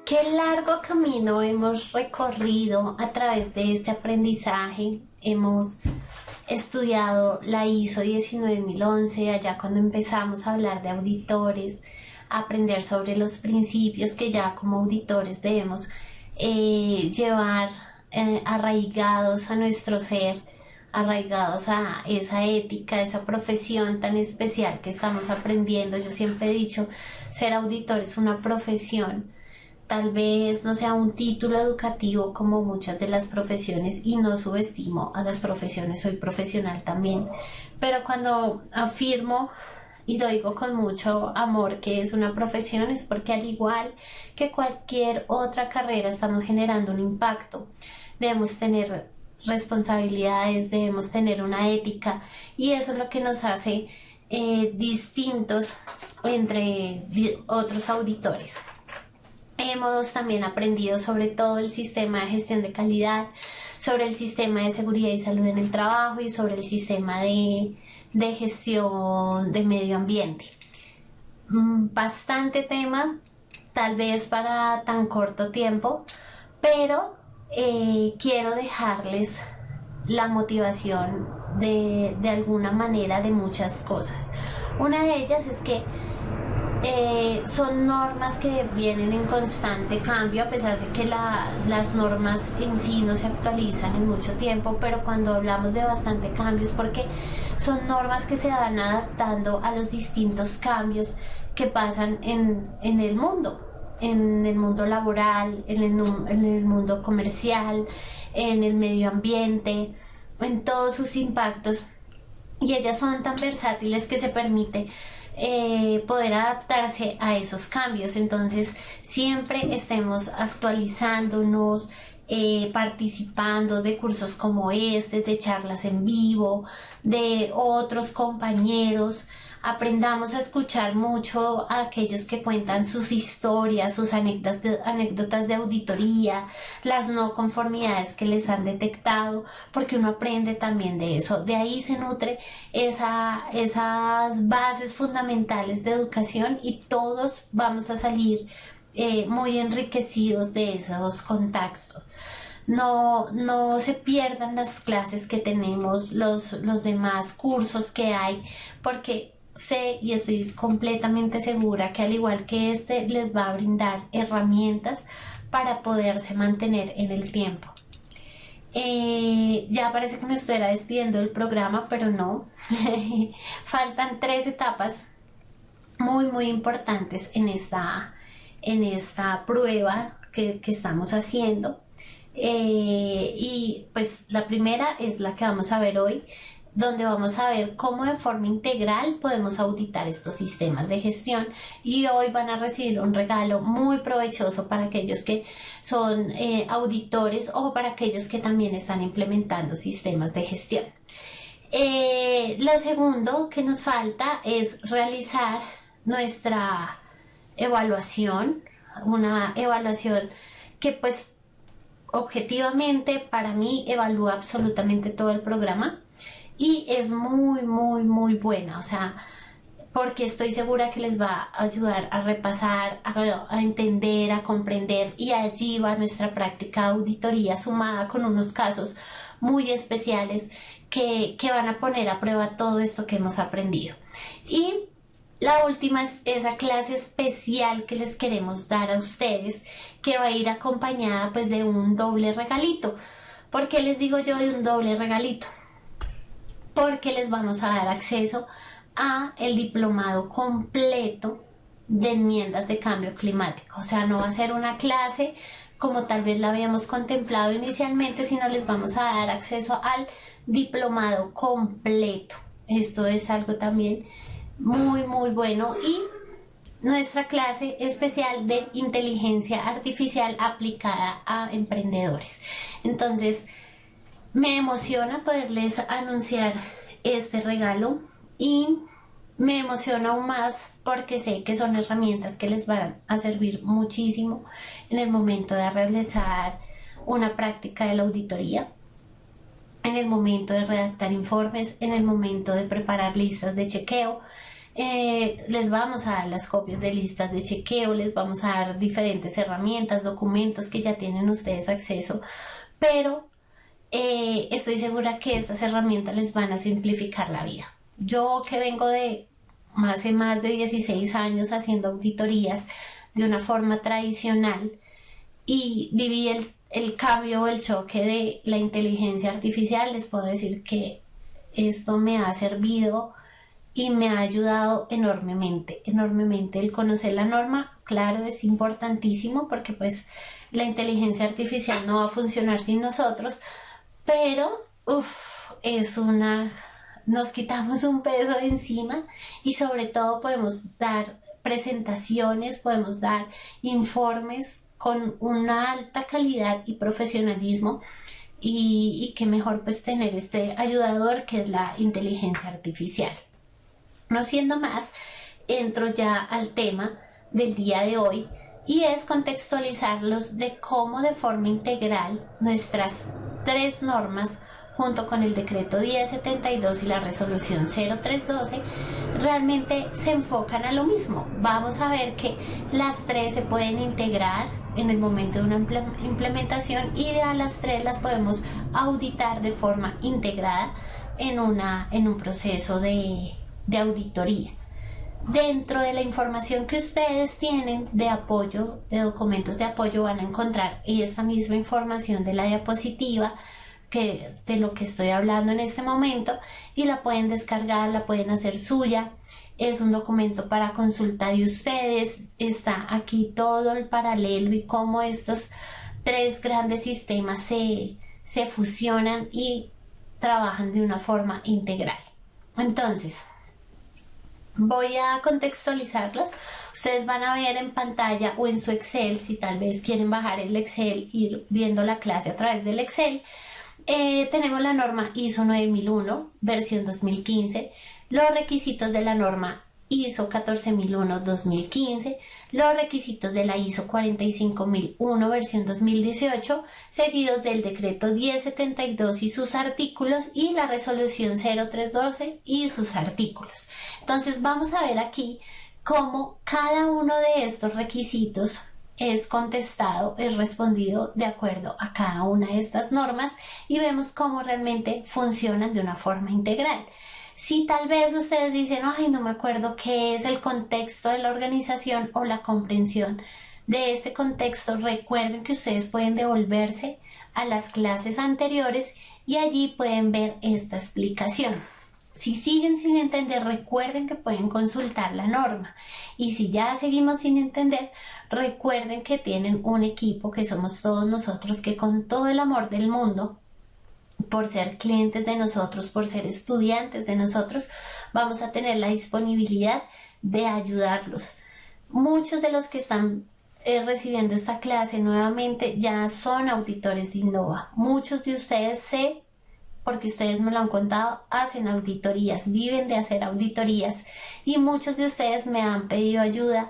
Qué largo camino hemos recorrido a través de este aprendizaje. Hemos estudiado la ISO 19011, allá cuando empezamos a hablar de auditores, a aprender sobre los principios que ya como auditores debemos llevar arraigados a nuestro ser, arraigados a esa ética, esa profesión tan especial que estamos aprendiendo. Yo siempre he dicho, ser auditor es una profesión. Tal vez no sea un título educativo como muchas de las profesiones, y no subestimo a las profesiones, soy profesional también, pero cuando afirmo y lo digo con mucho amor que es una profesión, es porque al igual que cualquier otra carrera estamos generando un impacto. Debemos tener responsabilidades, debemos tener una ética, y eso es lo que nos hace distintos entre otros auditores. Hemos también aprendido sobre todo el sistema de gestión de calidad, sobre el sistema de seguridad y salud en el trabajo y sobre el sistema de gestión de medio ambiente. Bastante tema, tal vez para tan corto tiempo, pero quiero dejarles la motivación de alguna manera de muchas cosas. Una de ellas es que son normas que vienen en constante cambio, a pesar de que las normas en sí no se actualizan en mucho tiempo, pero cuando hablamos de bastante cambios, porque son normas que se van adaptando a los distintos cambios que pasan en el mundo laboral, en el mundo comercial, en el medio ambiente, en todos sus impactos, y ellas son tan versátiles que se permite poder adaptarse a esos cambios. Entonces siempre estemos actualizándonos, participando de cursos como este, de charlas en vivo, de otros compañeros. Aprendamos a escuchar mucho a aquellos que cuentan sus historias, sus anécdotas de auditoría, las no conformidades que les han detectado, porque uno aprende también de eso. De ahí se nutre esas bases fundamentales de educación, y todos vamos a salir muy enriquecidos de esos contactos. No se pierdan las clases que tenemos, los demás cursos que hay, porque sé y estoy completamente segura que al igual que este les va a brindar herramientas para poderse mantener en el tiempo. Ya parece que me estuviera despidiendo del programa, pero no. Faltan 3 etapas muy importantes en esta prueba que estamos haciendo. Y pues la primera es la que vamos a ver hoy, donde vamos a ver cómo de forma integral podemos auditar estos sistemas de gestión, y hoy van a recibir un regalo muy provechoso para aquellos que son auditores o para aquellos que también están implementando sistemas de gestión. Lo segundo que nos falta es realizar nuestra evaluación, una evaluación que pues objetivamente para mí evalúa absolutamente todo el programa, y es muy buena, o sea, porque estoy segura que les va a ayudar a repasar, a entender, a comprender, y allí va nuestra práctica de auditoría sumada con unos casos muy especiales que van a poner a prueba todo esto que hemos aprendido. Y la última es esa clase especial que les queremos dar a ustedes, que va a ir acompañada pues de un doble regalito. ¿Por qué les digo yo de un doble regalito? Porque les vamos a dar acceso a el diplomado completo de enmiendas de cambio climático. O sea, no va a ser una clase como tal vez la habíamos contemplado inicialmente, sino les vamos a dar acceso al diplomado completo. Esto es algo también muy bueno. Y nuestra clase especial de inteligencia artificial aplicada a emprendedores. Entonces me emociona poderles anunciar este regalo, y me emociona aún más porque sé que son herramientas que les van a servir muchísimo en el momento de realizar una práctica de la auditoría, en el momento de redactar informes, en el momento de preparar listas de chequeo, les vamos a dar las copias de listas de chequeo, les vamos a dar diferentes herramientas, documentos que ya tienen ustedes acceso, pero estoy segura que estas herramientas les van a simplificar la vida. Yo que vengo de hace más de 16 años haciendo auditorías de una forma tradicional y viví el cambio o el choque de la inteligencia artificial, les puedo decir que esto me ha servido y me ha ayudado enormemente, enormemente. El conocer la norma, claro, es importantísimo porque pues la inteligencia artificial no va a funcionar sin nosotros, pero nos quitamos un peso de encima y sobre todo podemos dar presentaciones, podemos dar informes con una alta calidad y profesionalismo y qué mejor pues tener este ayudador que es la inteligencia artificial. No siendo más, entro ya al tema del día de hoy y es contextualizarlos de cómo de forma integral nuestras 3 normas junto con el decreto 1072 y la resolución 0312 realmente se enfocan a lo mismo. Vamos a ver que las 3 se pueden integrar en el momento de una implementación y a las 3 las podemos auditar de forma integrada en un proceso de auditoría. Dentro de la información que ustedes tienen de apoyo, de documentos de apoyo, van a encontrar esta misma información de la diapositiva de lo que estoy hablando en este momento y la pueden descargar, la pueden hacer suya. Es un documento para consulta de ustedes. Está aquí todo el paralelo y cómo estos 3 grandes sistemas se fusionan y trabajan de una forma integral. Entonces, voy a contextualizarlos. Ustedes van a ver en pantalla o en su Excel, si tal vez quieren bajar el Excel, ir viendo la clase a través del Excel. Tenemos la norma ISO 9001, versión 2015, los requisitos de la norma ISO 14001-2015, los requisitos de la ISO 45001, versión 2018, seguidos del decreto 1072 y sus artículos y la resolución 0312 y sus artículos. Entonces vamos a ver aquí cómo cada uno de estos requisitos es contestado, es respondido de acuerdo a cada una de estas normas y vemos cómo realmente funcionan de una forma integral. Si tal vez ustedes dicen, ay, no me acuerdo qué es el contexto de la organización o la comprensión de este contexto, recuerden que ustedes pueden devolverse a las clases anteriores y allí pueden ver esta explicación. Si siguen sin entender, recuerden que pueden consultar la norma. Y si ya seguimos sin entender, recuerden que tienen un equipo que somos todos nosotros que con todo el amor del mundo, por ser clientes de nosotros, por ser estudiantes de nosotros, vamos a tener la disponibilidad de ayudarlos. Muchos de los que están recibiendo esta clase nuevamente ya son auditores de Innova. Muchos de ustedes porque ustedes me lo han contado, hacen auditorías, viven de hacer auditorías y muchos de ustedes me han pedido ayuda,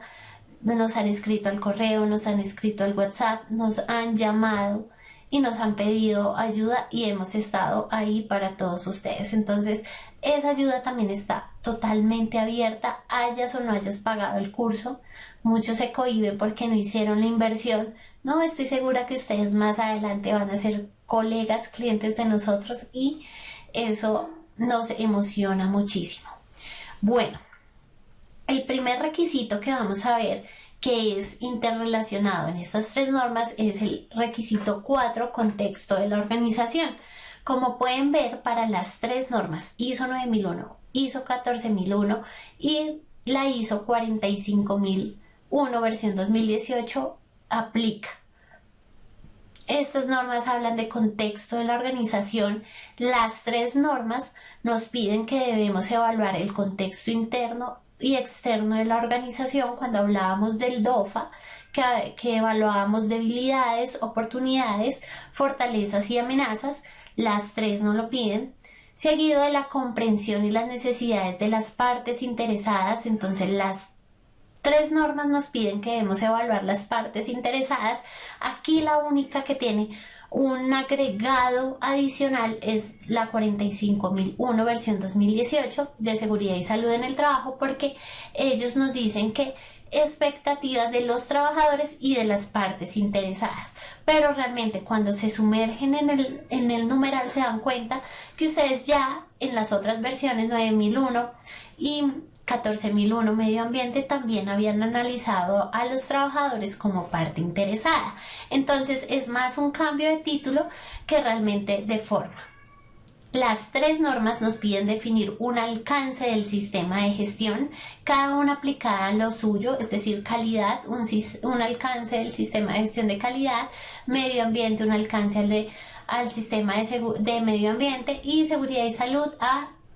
nos han escrito al correo, nos han escrito al WhatsApp, nos han llamado y nos han pedido ayuda y hemos estado ahí para todos ustedes. Entonces esa ayuda también está totalmente abierta, hayas o no hayas pagado el curso. Muchos se cohíben porque no hicieron la inversión. No, estoy segura que ustedes más adelante van a ser colegas, clientes de nosotros y eso nos emociona muchísimo. Bueno, el primer requisito que vamos a ver que es interrelacionado en estas 3 normas es el requisito 4, contexto de la organización. Como pueden ver, para las 3 normas, ISO 9001, ISO 14001 y la ISO 45001, versión 2018, aplica. Estas normas hablan de contexto de la organización. Las 3 normas nos piden que debemos evaluar el contexto interno y externo de la organización. Cuando hablábamos del DOFA, que evaluábamos debilidades, oportunidades, fortalezas y amenazas, las 3 nos lo piden. Seguido de la comprensión y las necesidades de las partes interesadas, entonces las 3 normas nos piden que debemos evaluar las partes interesadas. Aquí la única que tiene Un agregado adicional es la 45001 versión 2018 de seguridad y salud en el trabajo, porque ellos nos dicen que expectativas de los trabajadores y de las partes interesadas, pero realmente cuando se sumergen en el numeral se dan cuenta que ustedes ya en las otras versiones 9001 y 14001 medio ambiente también habían analizado a los trabajadores como parte interesada. Entonces es más un cambio de título que realmente de forma. Las tres normas nos piden definir un alcance del sistema de gestión, cada una aplicada a lo suyo, es decir, calidad, un alcance del sistema de gestión de calidad, medio ambiente, un alcance al sistema de medio ambiente, y seguridad y salud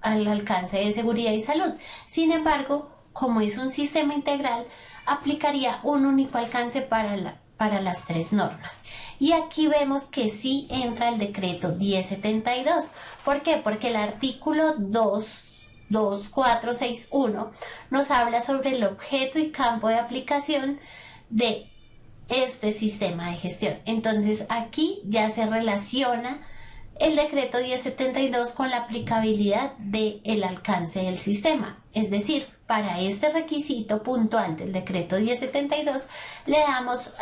al alcance de seguridad y salud. Sin embargo, como es un sistema integral, aplicaría un único alcance para las tres normas. Y aquí vemos que sí entra el decreto 1072. ¿Por qué? Porque el artículo 22461 nos habla sobre el objeto y campo de aplicación de este sistema de gestión. Entonces aquí ya se relaciona el decreto 1072 con la aplicabilidad del alcance del sistema. Es decir, para este requisito puntual del decreto 1072 le damos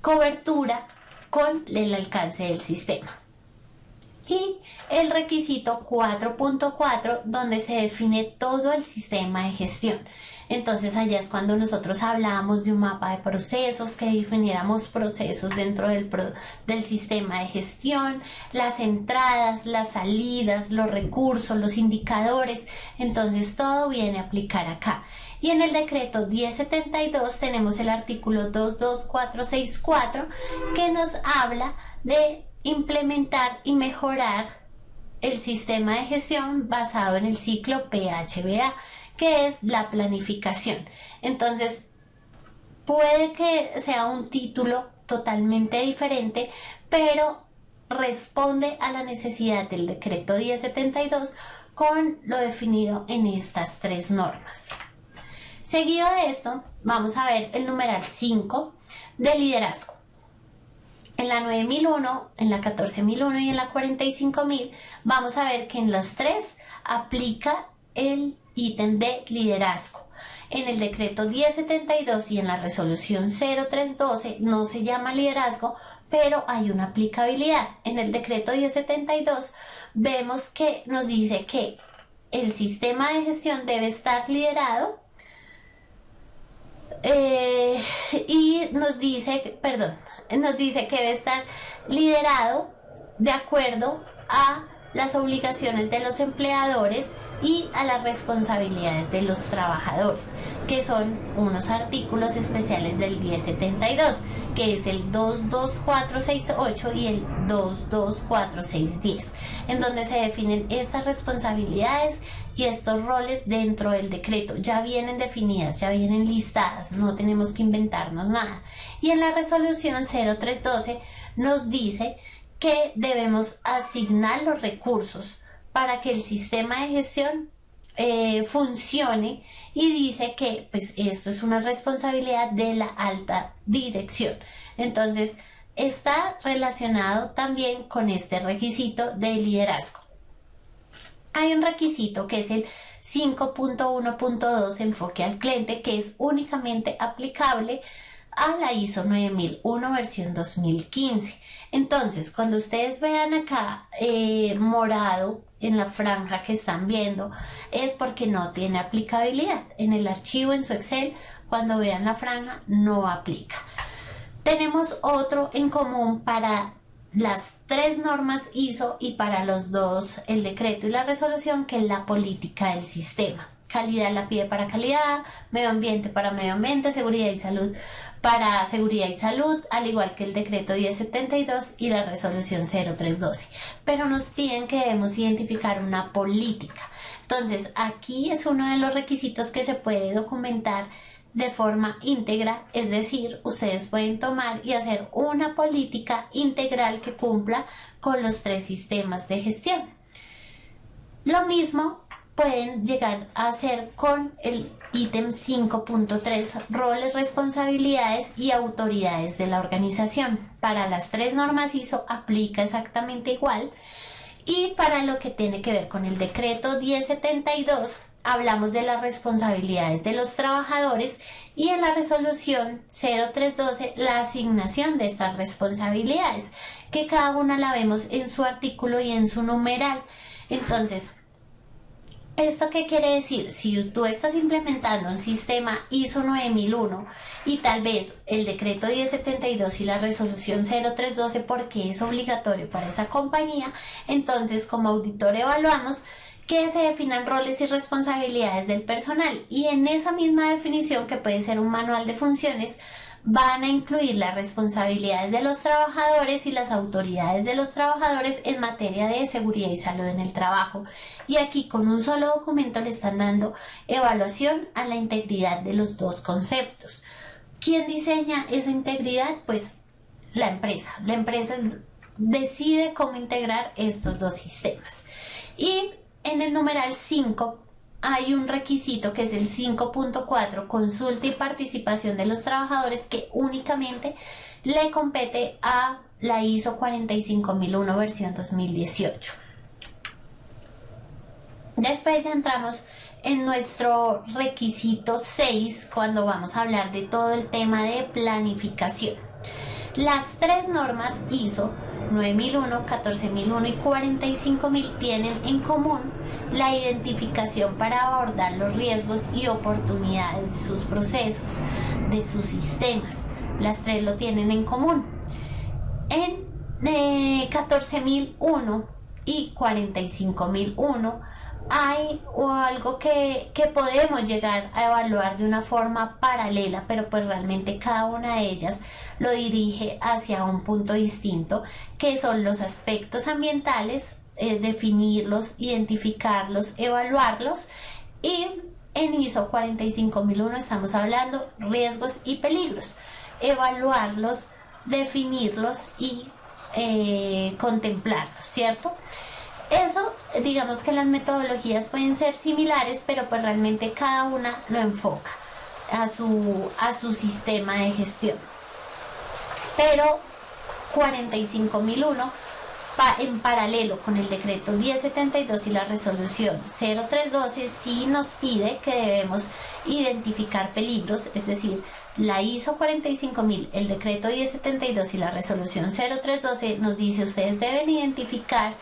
cobertura con el alcance del sistema. Y el requisito 4.4, donde se define todo el sistema de gestión. Entonces allá es cuando nosotros hablábamos de un mapa de procesos, que definiéramos procesos dentro del sistema de gestión, las entradas, las salidas, los recursos, los indicadores. Entonces todo viene a aplicar acá. Y en el decreto 1072 tenemos el artículo 22464 que nos habla de implementar y mejorar el sistema de gestión basado en el ciclo PHBA, que es la planificación. Entonces, puede que sea un título totalmente diferente, pero responde a la necesidad del decreto 1072 con lo definido en estas tres normas. Seguido de esto, vamos a ver el numeral 5 de liderazgo. En la 9001, en la 14001 y en la 45000 vamos a ver que en los tres aplica el ítem de liderazgo. En el decreto 1072 y en la resolución 0312 no se llama liderazgo, pero hay una aplicabilidad. En el decreto 1072 vemos que nos dice que el sistema de gestión debe estar liderado y nos dice que debe estar liderado de acuerdo a las obligaciones de los empleadores y a las responsabilidades de los trabajadores, que son unos artículos especiales del 1072, que es el 22468 y el 22461, en donde se definen estas responsabilidades y estos roles dentro del decreto. Ya vienen definidas, ya vienen listadas, no tenemos que inventarnos nada. Y en la resolución 0312 nos dice que debemos asignar los recursos para que el sistema de gestión funcione, y dice que pues esto es una responsabilidad de la alta dirección. Entonces está relacionado también con este requisito de liderazgo. Hay un requisito que es el 5.1.2 enfoque al cliente, que es únicamente aplicable a la ISO 9001 versión 2015. Entonces, cuando ustedes vean acá morado en la franja que están viendo, es porque no tiene aplicabilidad. En el archivo, en su Excel, cuando vean la franja, no aplica. Tenemos otro en común para las tres normas ISO y para los dos, el decreto y la resolución, que es la política del sistema. Calidad la pide para calidad, medio ambiente para medio ambiente, seguridad y salud para seguridad y salud, al igual que el decreto 1072 y la resolución 0312. Pero nos piden que debemos identificar una política. Entonces, aquí es uno de los requisitos que se puede documentar de forma íntegra, es decir, ustedes pueden tomar y hacer una política integral que cumpla con los tres sistemas de gestión. Lo mismo pueden llegar a hacer con el ítem 5.3, roles, responsabilidades y autoridades de la organización. Para las tres normas ISO aplica exactamente igual. Y para lo que tiene que ver con el decreto 1072, hablamos de las responsabilidades de los trabajadores y en la resolución 0312 la asignación de estas responsabilidades, que cada una la vemos en su artículo y en su numeral. Entonces, ¿esto qué quiere decir? Si tú estás implementando un sistema ISO 9001 y tal vez el decreto 1072 y la resolución 0312 porque es obligatorio para esa compañía, entonces como auditor evaluamos que se definan roles y responsabilidades del personal, y en esa misma definición, que puede ser un manual de funciones, van a incluir las responsabilidades de los trabajadores y las autoridades de los trabajadores en materia de seguridad y salud en el trabajo. Y aquí con un solo documento le están dando evaluación a la integridad de los dos conceptos. ¿Quién diseña esa integridad? Pues la empresa. La empresa decide cómo integrar estos dos sistemas. Y en el numeral 5 hay un requisito que es el 5.4, consulta y participación de los trabajadores, que únicamente le compete a la ISO 45001 versión 2018. Después entramos en nuestro requisito 6 cuando vamos a hablar de todo el tema de planificación. Las tres normas ISO 9001, 14001 y 45000 tienen en común la identificación para abordar los riesgos y oportunidades de sus procesos, de sus sistemas. Las tres lo tienen en común. En 14001 y 45001 hay algo que podemos llegar a evaluar de una forma paralela, pero pues realmente cada una de ellas lo dirige hacia un punto distinto, que son los aspectos ambientales, definirlos, identificarlos, evaluarlos. Y en ISO 45001 estamos hablando riesgos y peligros, evaluarlos, definirlos y contemplarlos, ¿cierto? Eso, digamos que las metodologías pueden ser similares, pero pues realmente cada una lo enfoca a su sistema de gestión. Pero 45001 en paralelo con el decreto 1072 y la resolución 0312 sí nos pide que debemos identificar peligros, es decir, la ISO 45000, el decreto 1072 y la resolución 0312 nos dice: ustedes deben identificar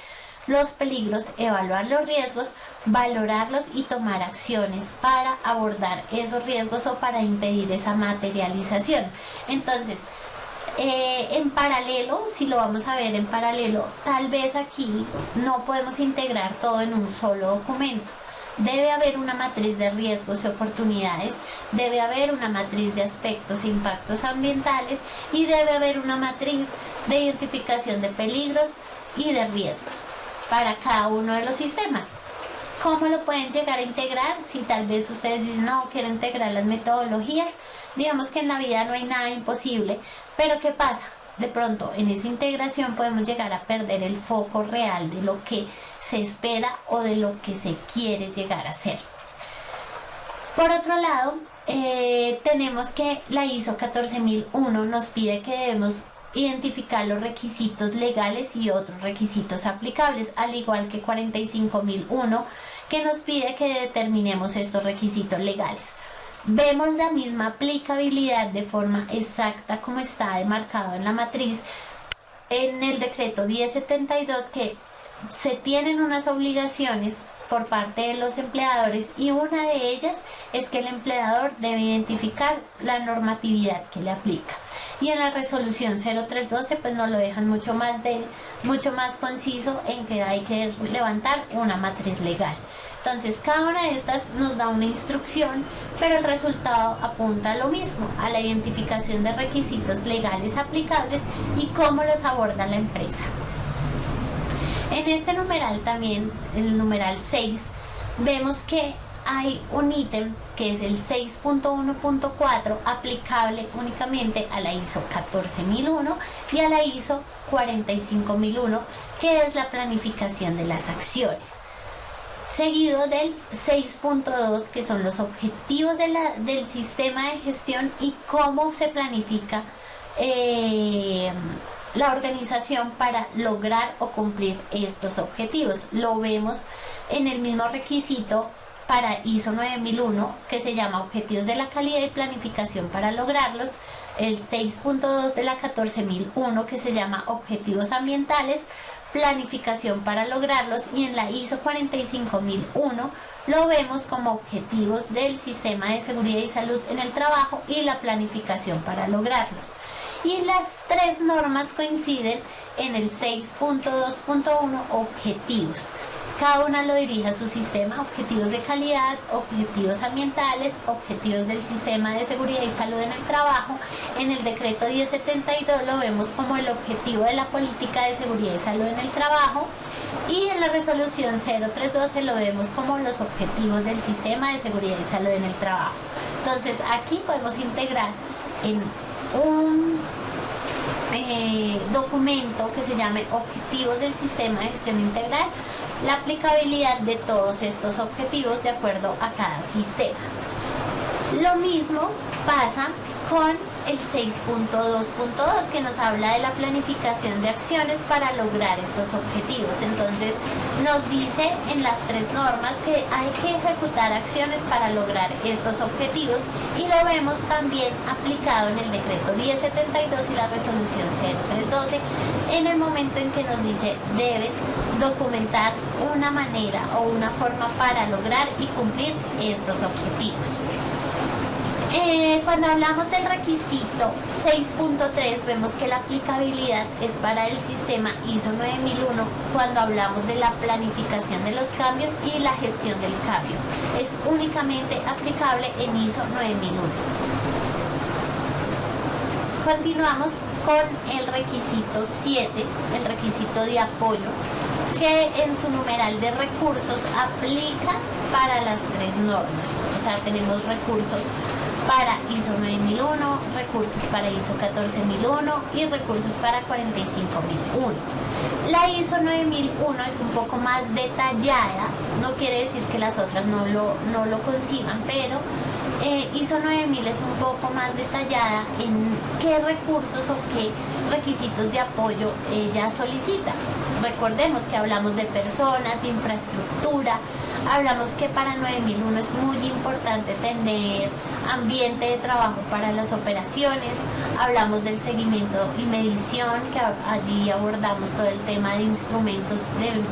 los peligros, evaluar los riesgos, valorarlos y tomar acciones para abordar esos riesgos o para impedir esa materialización. Entonces, en paralelo, si lo vamos a ver en paralelo, tal vez aquí no podemos integrar todo en un solo documento. Debe haber una matriz de riesgos y oportunidades, debe haber una matriz de aspectos e impactos ambientales y debe haber una matriz de identificación de peligros y de riesgos para cada uno de los sistemas. ¿Cómo lo pueden llegar a integrar? Si tal vez ustedes dicen: no, quiero integrar las metodologías. Digamos que en la vida no hay nada imposible, pero ¿qué pasa? De pronto en esa integración podemos llegar a perder el foco real de lo que se espera o de lo que se quiere llegar a hacer. Por otro lado, tenemos que la ISO 14001 nos pide que debemos identificar los requisitos legales y otros requisitos aplicables, al igual que 45001, que nos pide que determinemos estos requisitos legales. Vemos la misma aplicabilidad de forma exacta como está demarcado en la matriz en el decreto 1072, que se tienen unas obligaciones por parte de los empleadores, y una de ellas es que el empleador debe identificar la normatividad que le aplica. Y en la resolución 0312 pues nos lo dejan mucho más conciso en que hay que levantar una matriz legal. Entonces cada una de estas nos da una instrucción, pero el resultado apunta a lo mismo, a la identificación de requisitos legales aplicables y cómo los aborda la empresa. En este numeral también, el numeral 6, vemos que hay un ítem que es el 6.1.4 aplicable únicamente a la ISO 14001 y a la ISO 45001, que es la planificación de las acciones. seguido del 6.2, que son los objetivos del sistema de gestión y cómo se planifica la organización para lograr o cumplir estos objetivos. Lo vemos en el mismo requisito para ISO 9001, que se llama Objetivos de la Calidad y Planificación para lograrlos, el 6.2 de la 14001, que se llama Objetivos Ambientales, Planificación para lograrlos, y en la ISO 45001 lo vemos como Objetivos del Sistema de Seguridad y Salud en el Trabajo y la planificación para lograrlos. Y las tres normas coinciden en el 6.2.1, objetivos. Cada una lo dirige a su sistema: objetivos de calidad, objetivos ambientales, objetivos del sistema de seguridad y salud en el trabajo. En el decreto 1072 lo vemos como el objetivo de la política de seguridad y salud en el trabajo, y en la resolución 0312 lo vemos como los objetivos del sistema de seguridad y salud en el trabajo. Entonces aquí podemos integrar en un documento que se llame Objetivos del Sistema de Gestión Integral la aplicabilidad de todos estos objetivos de acuerdo a cada sistema. Lo mismo pasa con el 6.2.2, que nos habla de la planificación de acciones para lograr estos objetivos. Entonces nos dice en las tres normas que hay que ejecutar acciones para lograr estos objetivos, y lo vemos también aplicado en el decreto 1072 y la resolución 0312 en el momento en que nos dice deben documentar una manera o una forma para lograr y cumplir estos objetivos. Cuando hablamos del requisito 6.3 vemos que la aplicabilidad es para el sistema ISO 9001 cuando hablamos de la planificación de los cambios y la gestión del cambio. Es únicamente aplicable en ISO 9001. Continuamos con el requisito 7, el requisito de apoyo, que en su numeral de recursos aplica para las tres normas. O sea, tenemos recursos para ISO 9001, recursos para ISO 14001 y recursos para 45001. La ISO 9001 es un poco más detallada, no quiere decir que las otras no lo conciban, pero ISO 9000 es un poco más detallada en qué recursos o qué requisitos de apoyo ella solicita. Recordemos que hablamos de personas, de infraestructura, hablamos que para 9001 es muy importante tener ambiente de trabajo para las operaciones, hablamos del seguimiento y medición, que allí abordamos todo el tema de instrumentos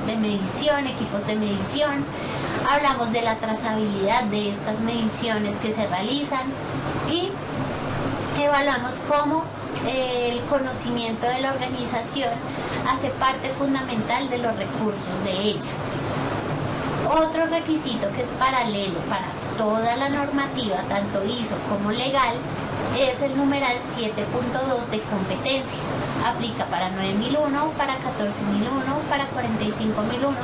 de medición, equipos de medición, hablamos de la trazabilidad de estas mediciones que se realizan, y evaluamos cómo el conocimiento de la organización hace parte fundamental de los recursos de ella. Otro requisito que es paralelo para toda la normativa, tanto ISO como legal, es el numeral 7.2 de competencia. Aplica para 9001, para 14001, para 45001,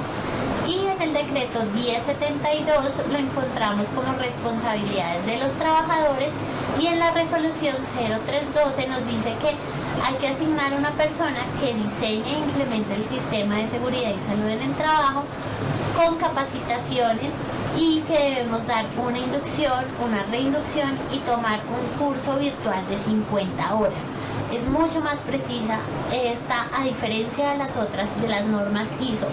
y en el decreto 1072 lo encontramos como responsabilidades de los trabajadores, y en la resolución 0312 nos dice que hay que asignar una persona que diseñe e implemente el sistema de seguridad y salud en el trabajo con capacitaciones, y que debemos dar una inducción, una reinducción y tomar un curso virtual de 50 horas. Es mucho más precisa esta, a diferencia de las otras, de las normas ISO.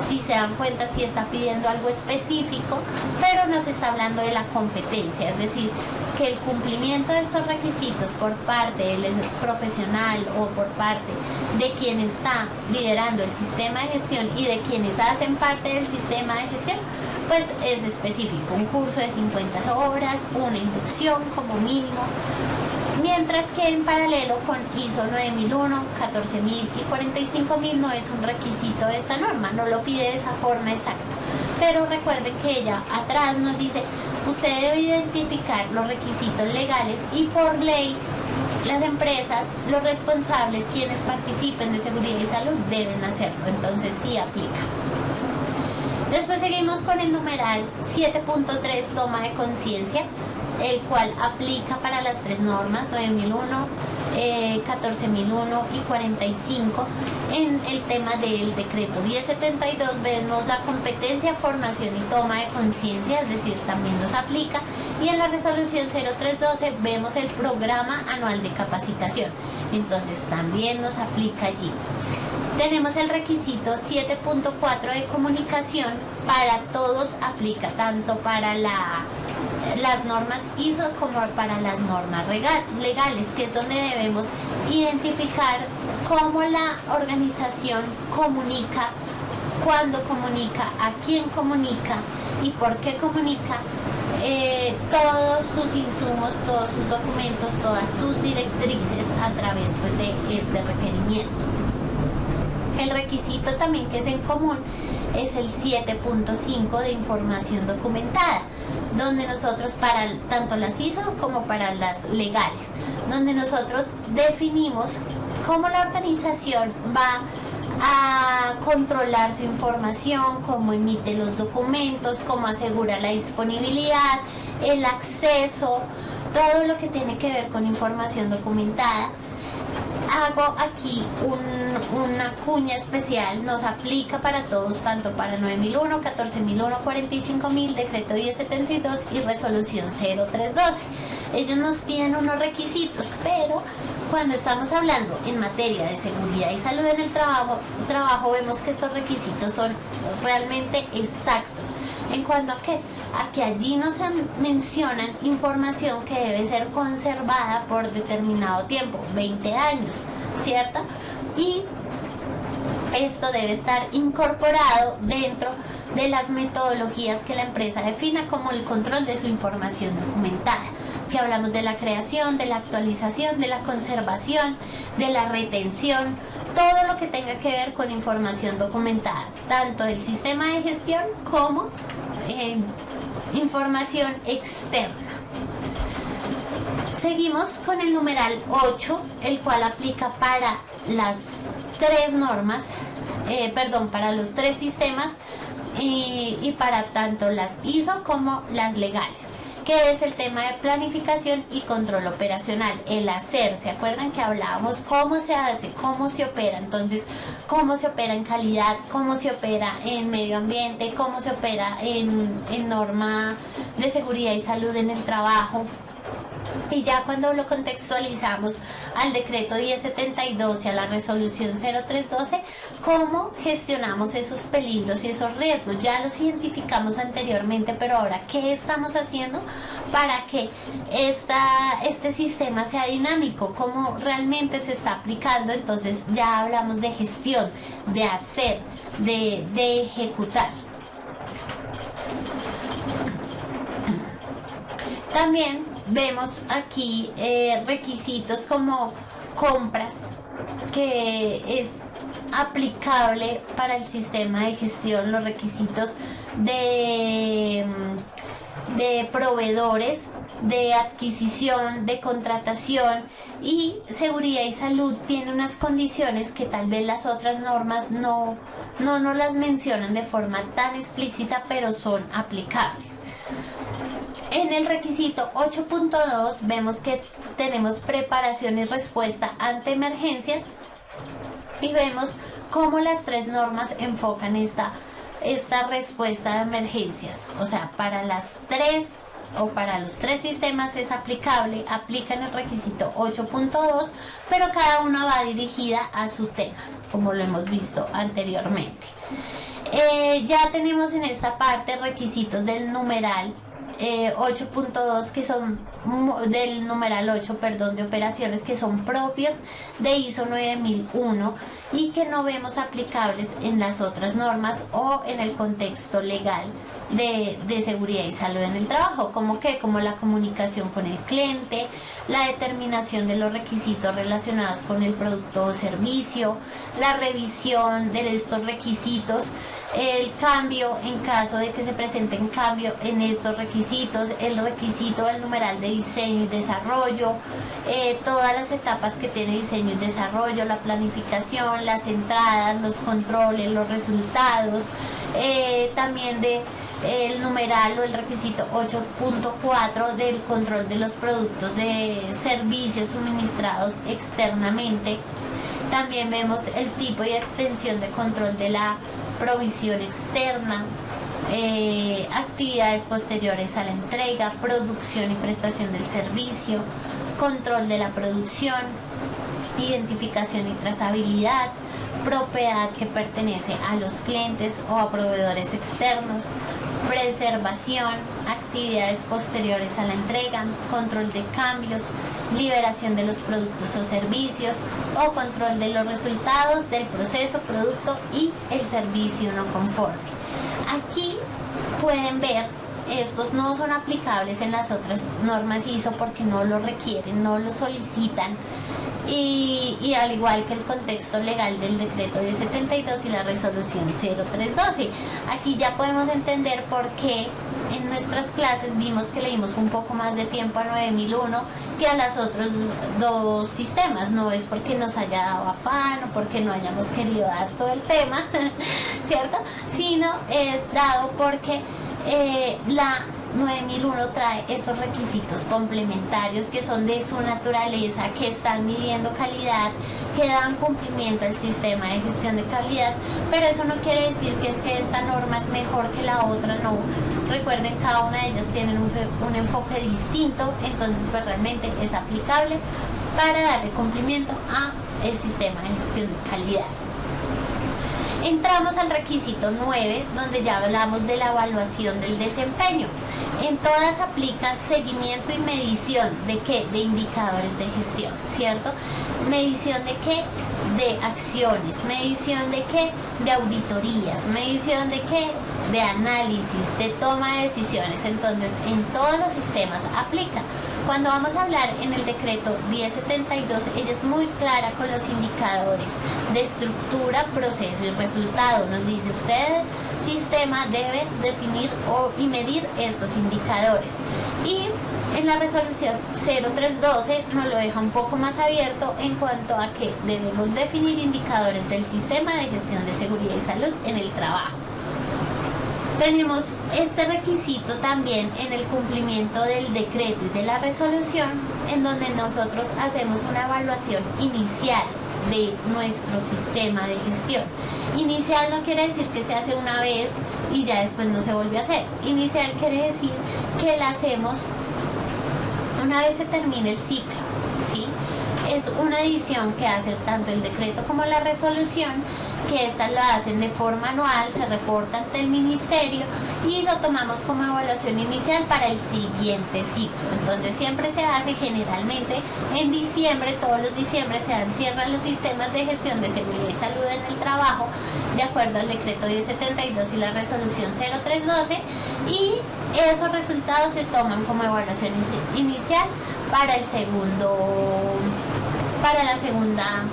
Si se dan cuenta, sí está pidiendo algo específico, pero nos está hablando de la competencia, es decir, que el cumplimiento de estos requisitos por parte del profesional o por parte de quien está liderando el sistema de gestión y de quienes hacen parte del sistema de gestión, pues es específico, un curso de 50 horas, una inducción como mínimo. Mientras que en paralelo con ISO 9001, 14000 y 45000 no es un requisito de esta norma, no lo pide de esa forma exacta. Pero recuerden que ella atrás nos dice, usted debe identificar los requisitos legales, y por ley las empresas, los responsables, quienes participen de seguridad y salud, deben hacerlo. Entonces sí aplica. Después seguimos con el numeral 7.3, toma de conciencia. el cual aplica para las tres normas 9001, 14001 y 45. En el tema del decreto 1072 vemos la competencia, formación y toma de conciencia, es decir, también nos aplica. Y en la resolución 0312 vemos el programa anual de capacitación, entonces también nos aplica allí. Tenemos el requisito 7.4 de comunicación, para todos aplica, tanto para las normas ISO como para las normas legales, que es donde debemos identificar cómo la organización comunica, cuándo comunica, a quién comunica y por qué comunica todos sus insumos, todos sus documentos, todas sus directrices a través pues, de este requerimiento. El requisito también que es en común es el 7.5 de información documentada, donde nosotros para tanto las ISO como para las legales, donde nosotros definimos cómo la organización va a controlar su información, cómo emite los documentos, cómo asegura la disponibilidad, el acceso, todo lo que tiene que ver con información documentada. Hago aquí una cuña especial, nos aplica para todos, tanto para 9001, 14001, 45000, decreto 1072 y resolución 0312. Ellos nos piden unos requisitos, pero cuando estamos hablando en materia de seguridad y salud en el trabajo vemos que estos requisitos son realmente exactos. ¿En cuanto a qué? A que allí nos mencionan información que debe ser conservada por determinado tiempo, 20 años, ¿cierto? Y esto debe estar incorporado dentro de las metodologías que la empresa defina como el control de su información documentada, que hablamos de la creación, de la actualización, de la conservación, de la retención, todo lo que tenga que ver con información documentada, tanto del sistema de gestión como información externa. Seguimos con el numeral 8, el cual aplica para las tres normas, para los tres sistemas y para tanto las ISO como las legales, que es el tema de planificación y control operacional, el hacer. ¿Se acuerdan que hablábamos cómo se hace, cómo se opera? Entonces, cómo se opera en calidad, cómo se opera en medio ambiente, cómo se opera en norma de seguridad y salud en el trabajo. Y ya cuando lo contextualizamos al decreto 1072 y a la resolución 0312, ¿cómo gestionamos esos peligros y esos riesgos? Ya los identificamos anteriormente, pero ahora, ¿qué estamos haciendo para que este sistema sea dinámico? ¿Cómo realmente se está aplicando? Entonces ya hablamos de gestión, de hacer, de ejecutar. También vemos aquí requisitos como compras, que es aplicable para el sistema de gestión, los requisitos de proveedores, de adquisición, de contratación, y seguridad y salud tiene unas condiciones que tal vez las otras normas no las mencionan de forma tan explícita, pero son aplicables. En el requisito 8.2 vemos que tenemos preparación y respuesta ante emergencias, y vemos cómo las tres normas enfocan esta respuesta de emergencias. O sea, para las tres o para los tres sistemas es aplicable, aplican el requisito 8.2, pero cada una va dirigida a su tema, como lo hemos visto anteriormente. Ya tenemos en esta parte requisitos del numeral 8.2, que son del numeral 8, de operaciones que son propios de ISO 9001 y que no vemos aplicables en las otras normas o en el contexto legal de seguridad y salud en el trabajo, como la comunicación con el cliente, la determinación de los requisitos relacionados con el producto o servicio, la revisión de estos requisitos, el cambio en caso de que se presenten cambio en estos requisitos, el requisito del numeral de diseño y desarrollo, todas las etapas que tiene diseño y desarrollo, la planificación, las entradas, los controles, los resultados, también de el numeral o el requisito 8.4 del control de los productos de servicios suministrados externamente. También vemos el tipo y extensión de control de la provisión externa, actividades posteriores a la entrega, producción y prestación del servicio, control de la producción, identificación y trazabilidad, propiedad que pertenece a los clientes o a proveedores externos, preservación, actividades posteriores a la entrega, control de cambios, liberación de los productos o servicios o control de los resultados del proceso, producto y el servicio no conforme. Aquí pueden ver, estos no son aplicables en las otras normas ISO porque no lo requieren, no lo solicitan. Y al igual que el contexto legal del decreto 1072 y la resolución 0312, aquí ya podemos entender por qué en nuestras clases vimos que leímos un poco más de tiempo a 9001 que a los otros dos sistemas. No es porque nos haya dado afán o porque no hayamos querido dar todo el tema, ¿cierto? Sino es dado porque la 9001 trae esos requisitos complementarios que son de su naturaleza, que están midiendo calidad, que dan cumplimiento al sistema de gestión de calidad, pero eso no quiere decir que es que esta norma es mejor que la otra, no. Recuerden, cada una de ellas tiene un enfoque distinto, entonces pues realmente es aplicable para darle cumplimiento a el sistema de gestión de calidad. Entramos al requisito 9, donde ya hablamos de la evaluación del desempeño. En todas aplica seguimiento y medición de ¿qué? De indicadores de gestión, ¿cierto? Medición de ¿qué? De acciones, medición de ¿qué? De auditorías, medición de ¿qué? De análisis, de toma de decisiones. Entonces, en todos los sistemas aplica. Cuando vamos a hablar en el decreto 1072, ella es muy clara con los indicadores de estructura, proceso y resultado. Nos dice, usted, sistema, debe definir y medir estos indicadores. Y en la resolución 0312 nos lo deja un poco más abierto en cuanto a que debemos definir indicadores del sistema de gestión de seguridad y salud en el trabajo. Tenemos este requisito también en el cumplimiento del decreto y de la resolución, en donde nosotros hacemos una evaluación inicial de nuestro sistema de gestión. Inicial no quiere decir que se hace una vez y ya después no se vuelve a hacer. Inicial quiere decir que la hacemos una vez se termine el ciclo, ¿sí? Es una edición que hace tanto el decreto como la resolución, que estas lo hacen de forma anual, se reporta ante el ministerio y lo tomamos como evaluación inicial para el siguiente ciclo. Entonces siempre se hace generalmente en diciembre, todos los diciembre cierran los sistemas de gestión de seguridad y salud en el trabajo de acuerdo al decreto 1072 y la resolución 0312, y esos resultados se toman como evaluación inicial para el segundo, para la segunda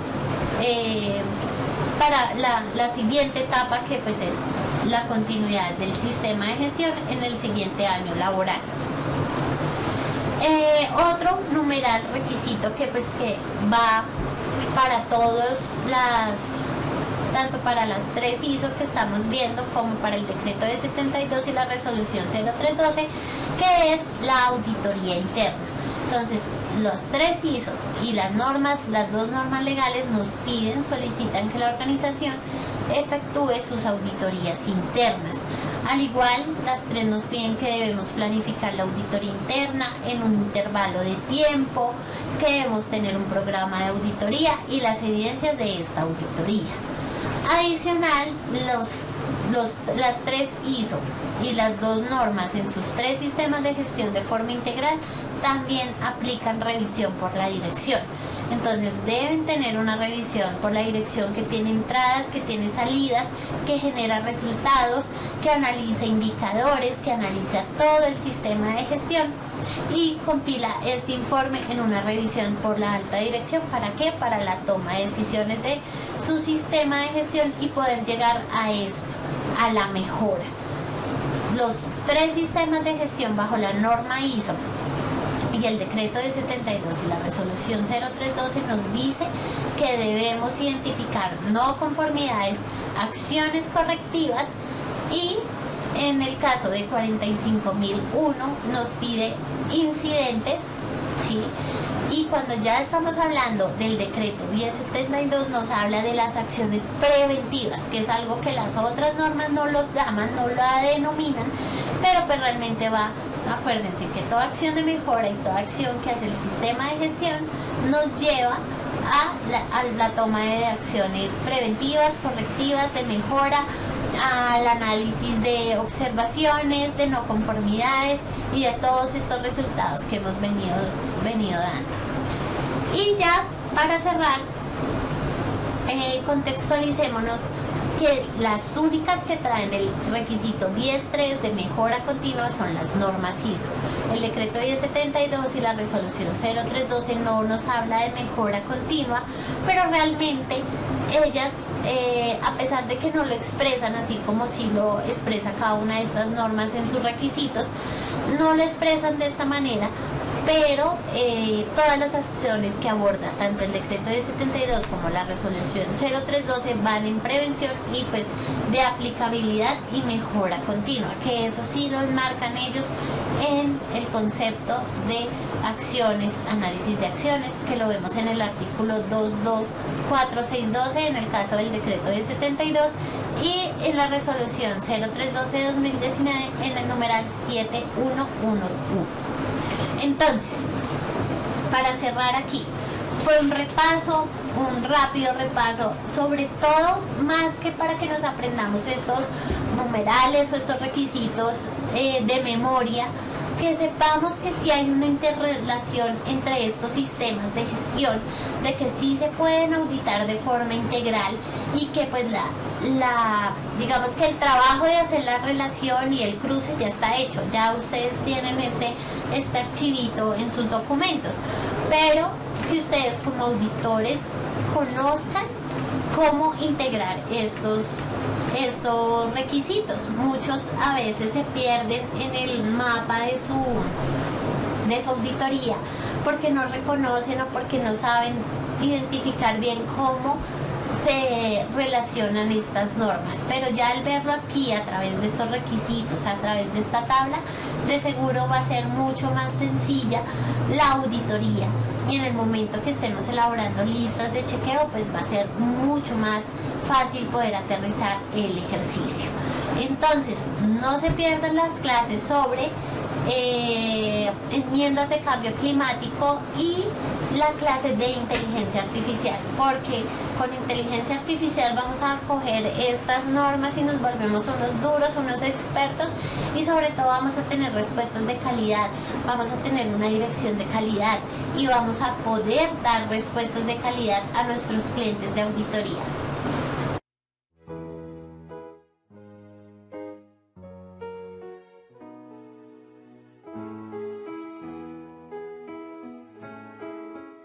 para la siguiente etapa, que pues es la continuidad del sistema de gestión en el siguiente año laboral. Otro numeral requisito que pues que va para todos tanto para las 3 ISO que estamos viendo como para el decreto de 72 y la resolución 0312, que es la auditoría interna. Entonces, los 3 ISO y las dos normas legales nos solicitan que la organización efectúe sus auditorías internas. Al igual, las 3 nos piden que debemos planificar la auditoría interna en un intervalo de tiempo, que debemos tener un programa de auditoría y las evidencias de esta auditoría. Adicional, las 3 ISO y las 2 normas en sus 3 sistemas de gestión de forma integral también aplican revisión por la dirección. Entonces deben tener una revisión por la dirección que tiene entradas, que tiene salidas, que genera resultados, que analiza indicadores, que analiza todo el sistema de gestión y compila este informe en una revisión por la alta dirección. ¿Para qué? Para la toma de decisiones de su sistema de gestión y poder llegar a esto, a la mejora. Los 3 sistemas de gestión bajo la norma ISO y el decreto de 72 y la resolución 0312 nos dice que debemos identificar no conformidades, acciones correctivas y En el caso de 45.001 nos pide incidentes, ¿sí? Y cuando ya estamos hablando del decreto 1072 nos habla de las acciones preventivas, que es algo que las otras normas no lo llaman, no la denominan, pero pues realmente va, acuérdense que toda acción de mejora y toda acción que hace el sistema de gestión nos lleva a la toma de acciones preventivas, correctivas, de mejora, al análisis de observaciones, de no conformidades y de todos estos resultados que hemos venido dando. Y ya para cerrar, contextualicémonos que las únicas que traen el requisito 10.3 de mejora continua son las normas ISO. El decreto 1072 y la resolución 0312 no nos habla de mejora continua, pero realmente ellas, a pesar de que no lo expresan así como si lo expresa cada una de estas normas en sus requisitos, no lo expresan de esta manera, pero todas las acciones que aborda tanto el decreto de 72 como la resolución 0312 van en prevención y pues de aplicabilidad y mejora continua, que eso sí lo enmarcan ellos en el concepto de acciones, análisis de acciones, que lo vemos en el artículo 224612 en el caso del decreto de 72 y en la resolución 0312-2019 en el numeral 7111. Entonces, para cerrar aquí, fue un rápido repaso, sobre todo más que para que nos aprendamos estos numerales o estos requisitos de memoria, que sepamos que sí hay una interrelación entre estos sistemas de gestión, de que sí se pueden auditar de forma integral y que pues digamos que el trabajo de hacer la relación y el cruce ya está hecho, ya ustedes tienen este archivito en sus documentos, pero que ustedes como auditores conozcan cómo integrar estos requisitos. Muchos a veces se pierden en el mapa de su auditoría porque no reconocen o porque no saben identificar bien cómo se relacionan estas normas, pero ya al verlo aquí a través de estos requisitos, a través de esta tabla, de seguro va a ser mucho más sencilla la auditoría, y en el momento que estemos elaborando listas de chequeo pues va a ser mucho más fácil poder aterrizar el ejercicio. Entonces no se pierdan las clases sobre enmiendas de cambio climático y la clase de inteligencia artificial, porque con inteligencia artificial vamos a coger estas normas y nos volvemos unos duros, unos expertos, y sobre todo vamos a tener respuestas de calidad, vamos a tener una dirección de calidad y vamos a poder dar respuestas de calidad a nuestros clientes de auditoría.